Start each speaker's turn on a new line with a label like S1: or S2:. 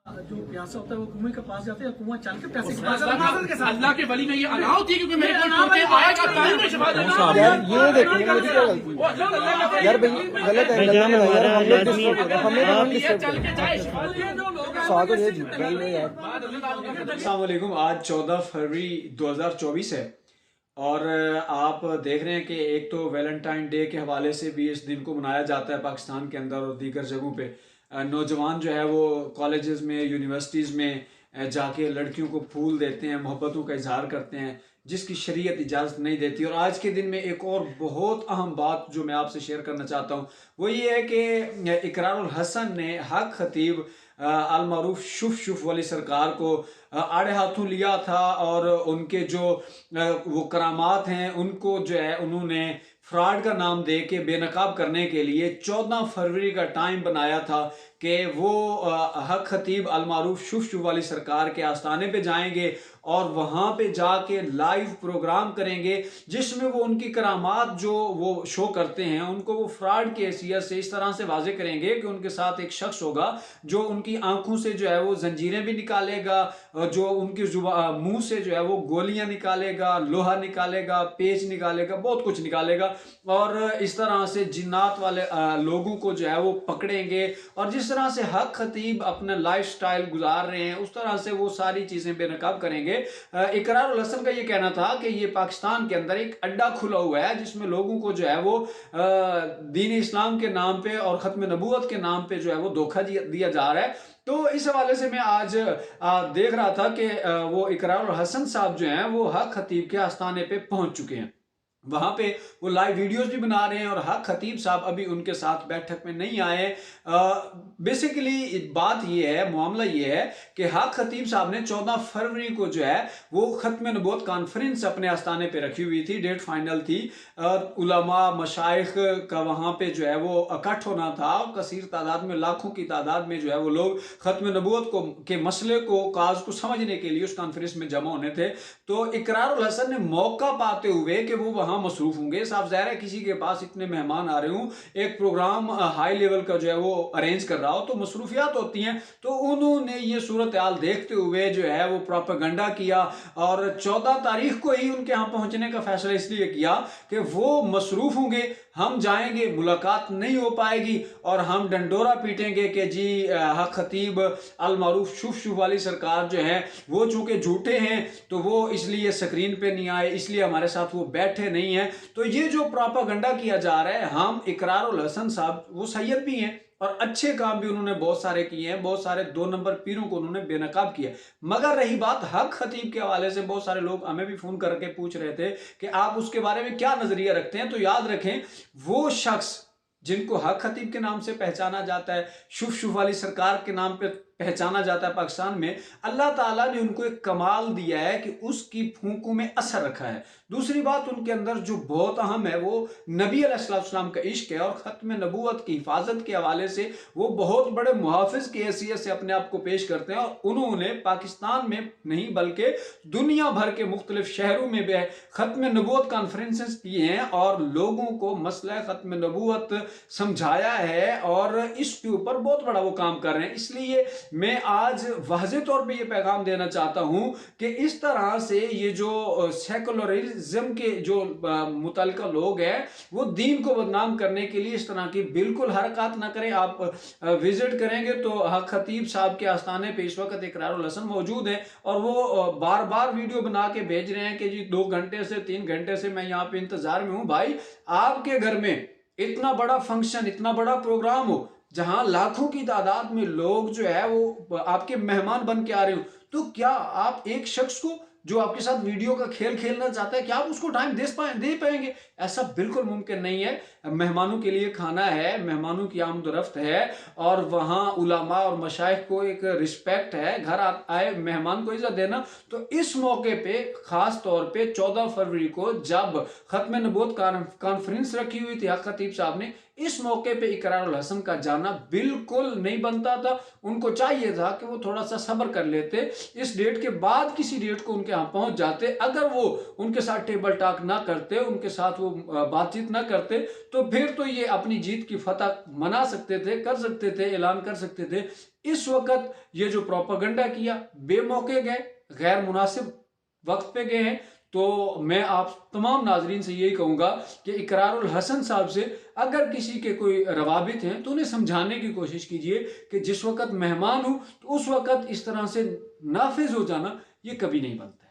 S1: जो प्यासा होता है वो कुएं के पास जाते हैं, कुआं चल के प्यासे के पास
S2: अल्लाह के वली में ये अना होती है, क्योंकि मेरे को बोलते हैं आया का टाइम में शफा देना।
S3: ये देखिए मेरी क्या गलती है यार भाई, गलत है यार, हम लोग डिस्टर्ब
S2: चल के जाए शफा
S3: स्वागत है जी भाई यार।
S4: अस्सलाम वालेकुम। आज 14 फरवरी 2024 है और आप देख रहे हैं कि एक तो वैलेंटाइन डे के हवाले से भी इस दिन को मनाया जाता है पाकिस्तान के अंदर और दीगर जगहों पे। नौजवान जो है वो कॉलेजेस में, यूनिवर्सिटीज़ में जाके लड़कियों को फूल देते हैं, मोहब्बतों का इजहार करते हैं, जिसकी शरीयत इजाज़त नहीं देती। और आज के दिन में एक और बहुत अहम बात जो मैं आपसे शेयर करना चाहता हूँ वो ये है कि इकरारुल हसन ने हक खतीब अल मारूफ शुफ वाली सरकार को आड़े हाथों लिया था और उनके जो वो करामात हैं उनको जो है उन्होंने फ्रॉड का नाम दे के बेनकाब करने के लिए 14 फरवरी का टाइम बनाया था कि वो हक खतीब अल मारूफ शुफ वाली सरकार के आस्थाने पे जाएंगे और वहाँ पे जाके लाइव प्रोग्राम करेंगे जिसमें वो उनकी करामात जो वो शो करते हैं उनको वो फ्रॉड की हैसियत से इस तरह से वाजे करेंगे कि उनके साथ एक शख्स होगा जो उनकी आंखों से जो है वो जंजीरें भी निकालेगा, जो उनकी मुंह से जो है वो गोलियां निकालेगा, लोहा निकालेगा, पेच निकालेगा, बहुत कुछ निकालेगा और इस तरह से जिन्नात वाले लोगों को जो है वो पकड़ेंगे। और जिस तरह से हक खतीब अपना लाइफस्टाइल गुजार रहे हैं उस तरह से वो सारी चीजें बेनकाब करेंगे। इकरारुल हसन का ये कहना था कि ये पाकिस्तान के अंदर एक अड्डा खुला हुआ है जिसमें लोगों को जो है वो दीन इस्लाम के नाम पे और खत्म नबूवत के नाम पे जो है वो धोखा दिया जा रहा है। तो इस हवाले से मैं आज देख रहा था कि वो इकरारुल हसन साहब जो हैं वो हक खतीब के आस्थाने पे पहुंच चुके हैं। वहाँ पे वो लाइव वीडियोस भी बना रहे हैं और हक खतीब साहब अभी उनके साथ बैठक में नहीं आए। बेसिकली बात ये है, मामला ये है कि हक खतीब साहब ने 14 फरवरी को जो है वो खत्म नबूवत कॉन्फ्रेंस अपने आस्थाने पे रखी हुई थी, डेट फाइनल थी। उलमा मशाइख का वहाँ पे जो है वो इकट्ठ होना था, कसीर तादाद में, लाखों की तादाद में जो है वो लोग खत्म नबूवत को के मसले को, काज को समझने के लिए उस कॉन्फ्रेंस में जमा होने थे। तो इकरारुल हसन ने मौका पाते हुए कि वो वहाँ मसरूफ होंगे, साफ ज़ाहिर है किसी के पास इतने मेहमान आ रहे हूँ, एक प्रोग्राम हाई लेवल का जो है वो अरेंज कर रहा हो तो मसरूफियात होती हैं। तो उन्होंने ये सूरत हाल देखते हुए जो है वो प्रोपेगेंडा किया और 14 तारीख को ही उनके यहाँ पहुंचने का फैसला इसलिए किया कि वो मसरूफ होंगे, हम जाएंगे, मुलाकात नहीं हो पाएगी और हम डंडोरा पीटेंगे कि जी हक खतीब अल मारूफ शुफ वाली सरकार जो है वो चूंकि झूठे हैं तो वो इसलिए स्क्रीन पे नहीं आए, इसलिए हमारे साथ वो बैठे नहीं है। तो ये जो प्रोपेगेंडा किया जा रहा है, हम इकरारुल हसन साहब वो सैयद भी हैं और अच्छे काम भी उन्होंने बहुत सारे किए हैं, बहुत सारे 2 नंबर पीरों को उन्होंने बेनकाब किया। मगर रही बात हक खतीब के हवाले से, बहुत सारे लोग हमें भी फोन करके पूछ रहे थे कि आप उसके बारे में क्या नजरिया रखते हैं। तो याद रखें, वो शख्स जिनको हक खतीब के नाम से पहचाना जाता है, शुफ वाली सरकार के नाम पे पहचाना जाता है पाकिस्तान में, अल्लाह ताला ने उनको एक कमाल दिया है कि उसकी फूंकों में असर रखा है। दूसरी बात, उनके अंदर जो बहुत अहम है वो नबी अलैहिस्सलाम का इश्क है और खत्म नबूवत की हिफाजत के हवाले से वो बहुत बड़े मुहाफिज की हैसियत से अपने आप को पेश करते हैं। और उन्होंने पाकिस्तान में नहीं बल्कि दुनिया भर के मुख्तलिफ शहरों में भी खत्म नबूवत कॉन्फ्रेंसेस किए हैं और लोगों को मसला खत्म नबूवत समझाया है और इसके ऊपर बहुत बड़ा वो काम कर रहे हैं। इसलिए मैं आज वाज़े तौर पे ये पैगाम देना चाहता हूं कि इस तरह से ये जो सेकुलरिज्म के जो मुतल्लिका लोग हैं वो दीन को बदनाम करने के लिए इस तरह की बिल्कुल हरकत ना करें। आप विजिट करेंगे तो हक खतीब साहब के आस्थाने पे इस वक्त इकरारुल हसन मौजूद है और वो बार बार वीडियो बना के भेज रहे हैं कि जी 2 घंटे से 3 घंटे से मैं यहाँ पे इंतजार में हूँ। भाई, आपके घर में इतना बड़ा फंक्शन, इतना बड़ा प्रोग्राम हो जहां लाखों की तादाद में लोग जो है वो आपके मेहमान बन के आ रहे हो, तो क्या आप एक शख्स को जो आपके साथ वीडियो का खेल खेलना चाहता है, क्या आप उसको टाइम दे पाएंगे? ऐसा बिल्कुल मुमकिन नहीं है। मेहमानों के लिए खाना है, मेहमानों की आमदरफ्त है और वहाँ उलमा और मशाइख को एक रिस्पेक्ट है, घर आए मेहमान को इज्जत देना। तो इस मौके पे खास तौर पे 14 फरवरी को जब खत्म नबूवत कॉन्फ्रेंस रखी हुई थी हक खतीब साहब ने, इस मौके पे इकरारुल हसन का जाना बिल्कुल नहीं बनता था। उनको चाहिए था कि वो थोड़ा सा सब्र कर लेते, इस डेट के बाद किसी डेट को उनके यहाँ पहुंच जाते। अगर वो उनके साथ टेबल टॉक ना करते, उनके साथ वो बातचीत ना करते, तो फिर तो ये अपनी जीत की फतह मना सकते थे, कर सकते थे, ऐलान कर सकते थे। इस वक्त ये जो प्रोपेगेंडा किया, बेमौके गए, गैर मुनासिब वक्त पे गए हैं। तो मैं आप तमाम नाजरीन से यही कहूँगा कि इकरारुल हसन साहब से अगर किसी के कोई रवाबित हैं तो उन्हें समझाने की कोशिश कीजिए कि जिस वक्त मेहमान हूँ तो उस वक्त इस तरह से नाफिज हो जाना ये कभी नहीं बनता है।